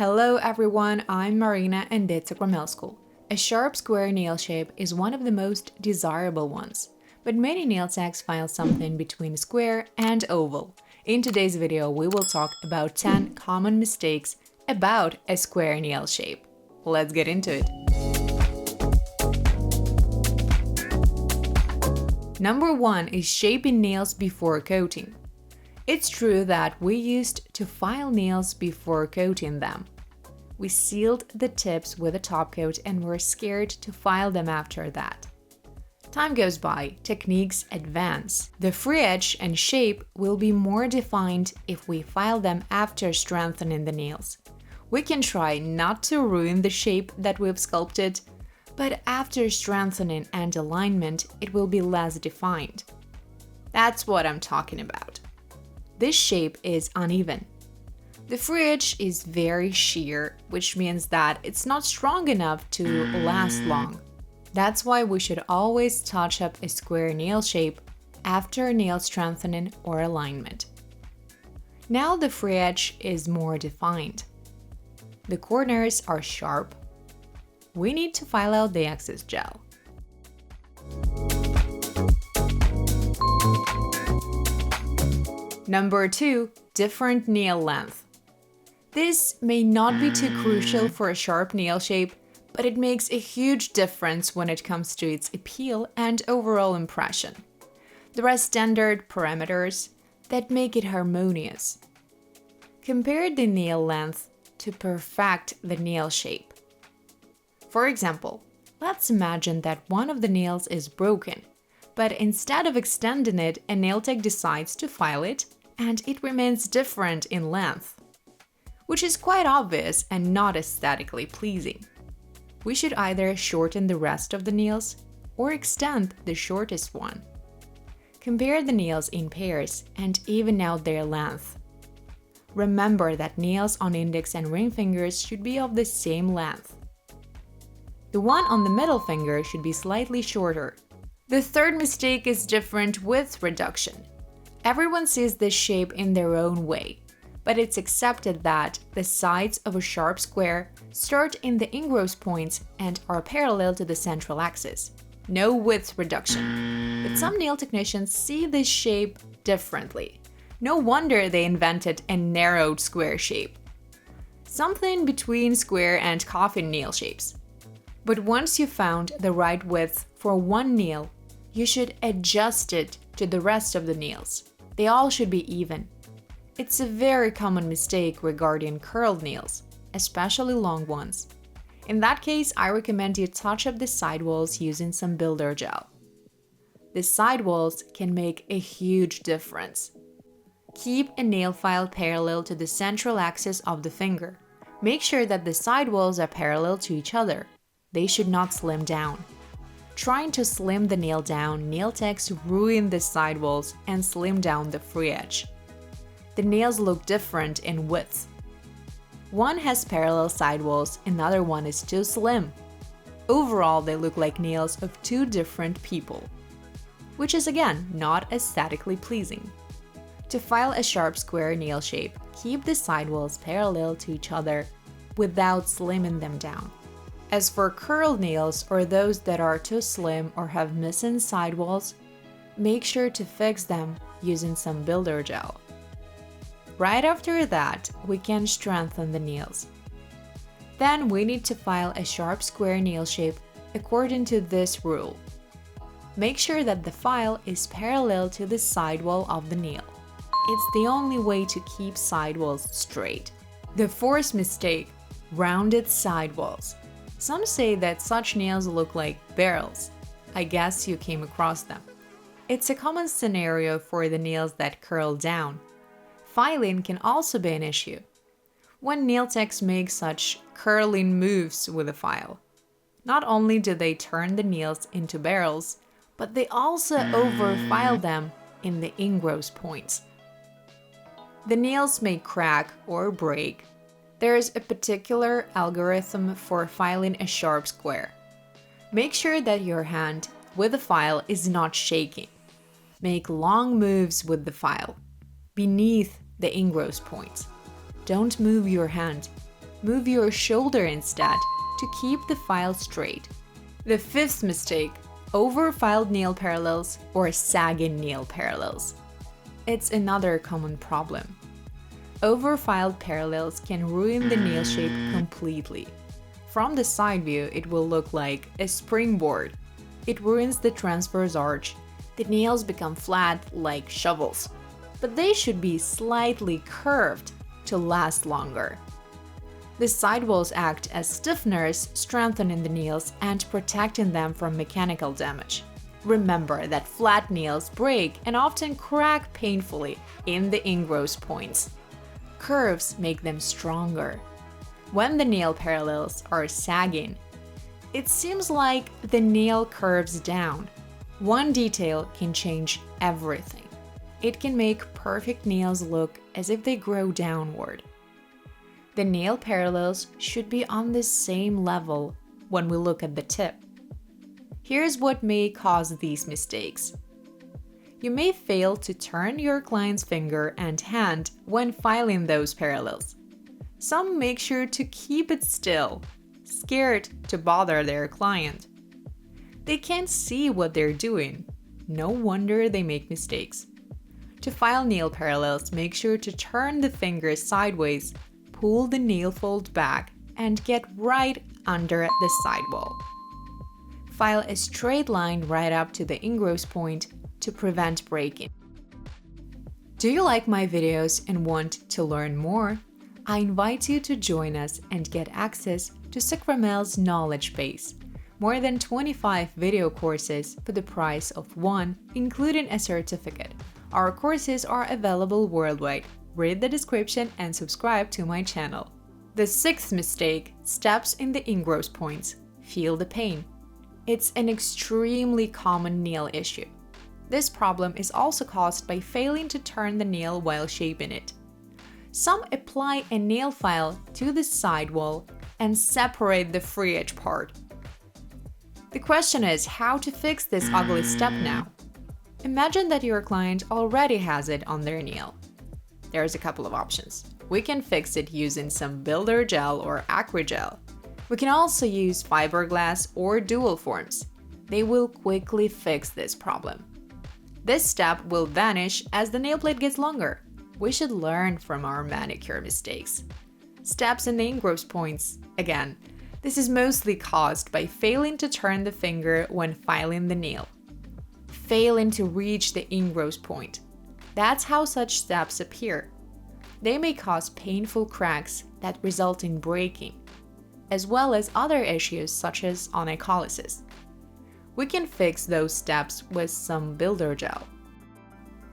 Hello everyone, I'm Marina and Nails Sakramel School. A sharp square nail shape is one of the most desirable ones, but many nail techs file something between square and oval. In today's video, we will talk about 10 common mistakes about a square nail shape. Let's get into it. Number 1 is shaping nails before coating. It's true that we used to file nails before coating them. We sealed the tips with a top coat and were scared to file them after that. Time goes by, techniques advance. The free edge and shape will be more defined if we file them after strengthening the nails. We can try not to ruin the shape that we've sculpted, but after strengthening and alignment, it will be less defined. That's what I'm talking about. This shape is uneven. The free edge is very sheer, which means that it's not strong enough to last long. That's why we should always touch up a square nail shape after nail strengthening or alignment. Now the free edge is more defined. The corners are sharp. We need to file out the excess gel. Number 2, different nail length. This may not be too crucial for a sharp nail shape, but it makes a huge difference when it comes to its appeal and overall impression. There are standard parameters that make it harmonious. Compare the nail length to perfect the nail shape. For example, let's imagine that one of the nails is broken, but instead of extending it, a nail tech decides to file it, and it remains different in length, which is quite obvious and not aesthetically pleasing. We should either shorten the rest of the nails or extend the shortest one. Compare the nails in pairs and even out their length. Remember that nails on index and ring fingers should be of the same length. The one on the middle finger should be slightly shorter. The third mistake is different width reduction. Everyone sees this shape in their own way, but it's accepted that the sides of a sharp square start in the ingross points and are parallel to the central axis. No width reduction. But some nail technicians see this shape differently. No wonder they invented a narrowed square shape. Something between square and coffin nail shapes. But once you found the right width for one nail, you should adjust it to the rest of the nails. They all should be even. It's a very common mistake regarding curled nails, especially long ones. In that case, I recommend you touch up the sidewalls using some builder gel. The sidewalls can make a huge difference. Keep a nail file parallel to the central axis of the finger. Make sure that the sidewalls are parallel to each other. They should not slim down. Trying to slim the nail down, nail techs ruin the sidewalls and slim down the free edge. The nails look different in width. One has parallel sidewalls, another one is too slim. Overall, they look like nails of two different people, which is again not aesthetically pleasing. To file a sharp square nail shape, keep the sidewalls parallel to each other without slimming them down. As for curled nails or those that are too slim or have missing sidewalls, make sure to fix them using some builder gel. Right after that, we can strengthen the nails. Then we need to file a sharp square nail shape according to this rule. Make sure that the file is parallel to the sidewall of the nail. It's the only way to keep sidewalls straight. The fourth mistake, rounded sidewalls. Some say that such nails look like barrels. I guess you came across them. It's a common scenario for the nails that curl down. Filing can also be an issue. When nail techs make such curling moves with a file, not only do they turn the nails into barrels, but they also over-file them in the ingross points. The nails may crack or break. There's a particular algorithm for filing a sharp square. Make sure that your hand with the file is not shaking. Make long moves with the file beneath the ingross points. Don't move your hand. Move your shoulder instead to keep the file straight. The fifth mistake: over-filed nail parallels or sagging nail parallels. It's another common problem. Over-filed parallels can ruin the nail shape completely. From the side view, it will look like a springboard. It ruins the transverse arch. The nails become flat like shovels. But they should be slightly curved to last longer. The sidewalls act as stiffeners, strengthening the nails and protecting them from mechanical damage. Remember that flat nails break and often crack painfully in the ingrown points. Curves make them stronger. When the nail parallels are sagging, it seems like the nail curves down. One detail can change everything. It can make perfect nails look as if they grow downward. The nail parallels should be on the same level when we look at the tip. Here's what may cause these mistakes. You may fail to turn your client's finger and hand when filing those parallels. Some make sure to keep it still, scared to bother their client. They can't see what they're doing. No wonder they make mistakes. To file nail parallels, make sure to turn the fingers sideways, pull the nail fold back, and get right under the sidewall. File a straight line right up to the ingrown point to prevent breaking. Do you like my videos and want to learn more? I invite you to join us and get access to Sakramel's knowledge base. More than 25 video courses for the price of one, including a certificate. Our courses are available worldwide. Read the description and subscribe to my channel. The sixth mistake: steps in the ingrown points. Feel the pain. It's an extremely common nail issue. This problem is also caused by failing to turn the nail while shaping it. Some apply a nail file to the sidewall and separate the free edge part. The question is how to fix this ugly step now. Imagine that your client already has it on their nail. There's a couple of options. We can fix it using some builder gel or acrygel. We can also use fiberglass or dual forms. They will quickly fix this problem. This step will vanish as the nail plate gets longer. We should learn from our manicure mistakes. Steps in the ingrown points. Again, this is mostly caused by failing to turn the finger when filing the nail. Failing to reach the ingrown point. That's how such steps appear. They may cause painful cracks that result in breaking, as well as other issues such as onycholysis. We can fix those steps with some builder gel.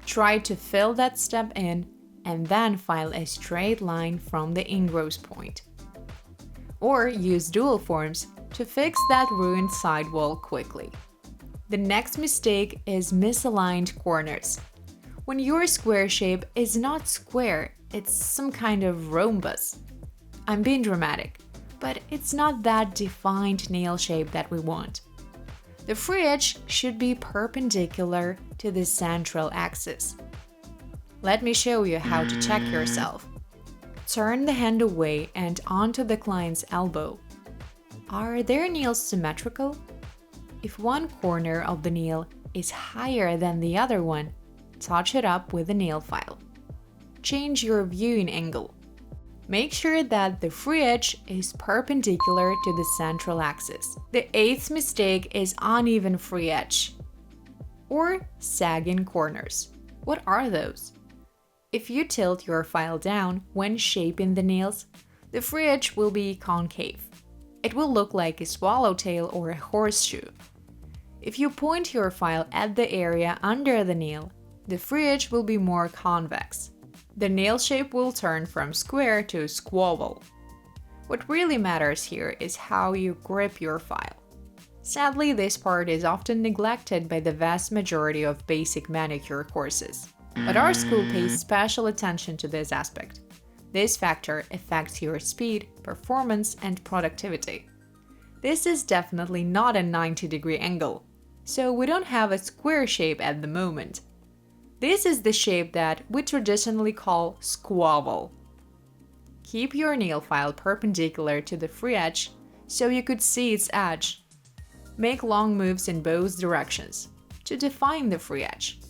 Try to fill that step in and then file a straight line from the ingrown point. Or use dual forms to fix that ruined sidewall quickly. The next mistake is misaligned corners. When your square shape is not square, it's some kind of rhombus. I'm being dramatic, but it's not that defined nail shape that we want. The free edge should be perpendicular to the central axis. Let me show you how to check yourself. Turn the hand away and onto the client's elbow. Are their nails symmetrical? If one corner of the nail is higher than the other one, touch it up with a nail file. Change your viewing angle. Make sure that the free edge is perpendicular to the central axis. The eighth mistake is uneven free edge or sagging corners. What are those? If you tilt your file down when shaping the nails, the free edge will be concave. It will look like a swallowtail or a horseshoe. If you point your file at the area under the nail, the free edge will be more convex. The nail shape will turn from square to squoval. What really matters here is how you grip your file. Sadly, this part is often neglected by the vast majority of basic manicure courses. But our school pays special attention to this aspect. This factor affects your speed, performance, and productivity. This is definitely not a 90-degree angle, so we don't have a square shape at the moment. This is the shape that we traditionally call squoval. Keep your nail file perpendicular to the free edge so you could see its edge. Make long moves in both directions to define the free edge.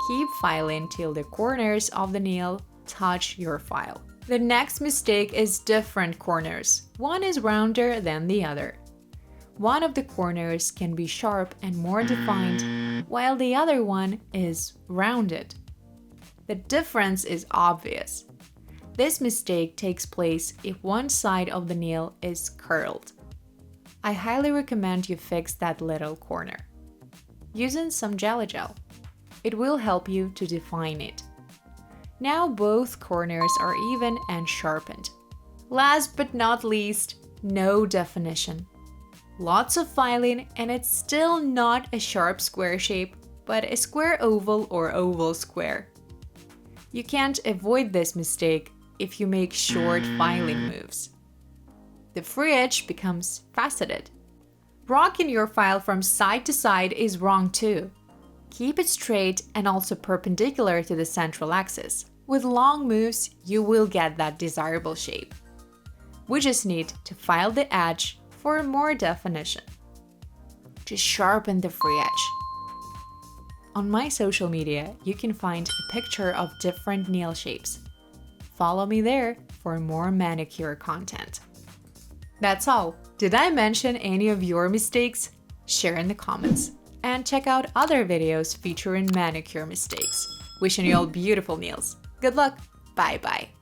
Keep filing till the corners of the nail touch your file. The next mistake is different corners. One is rounder than the other. One of the corners can be sharp and more defined, while the other one is rounded. The difference is obvious. This mistake takes place if one side of the nail is curled. I highly recommend you fix that little corner using some Jelly Gel. It will help you to define it. Now both corners are even and sharpened. Last but not least, no definition. Lots of filing and it's still not a sharp square shape, but a square oval or oval square. You can't avoid this mistake if you make short filing moves. The free edge becomes faceted. Rocking your file from side to side is wrong too. Keep it straight and also perpendicular to the central axis. With long moves, you will get that desirable shape. We just need to file the edge for more definition. To sharpen the free edge. On my social media, you can find a picture of different nail shapes. Follow me there for more manicure content. That's all. Did I mention any of your mistakes? Share in the comments. And check out other videos featuring manicure mistakes. Wishing you all beautiful nails. Good luck. Bye bye.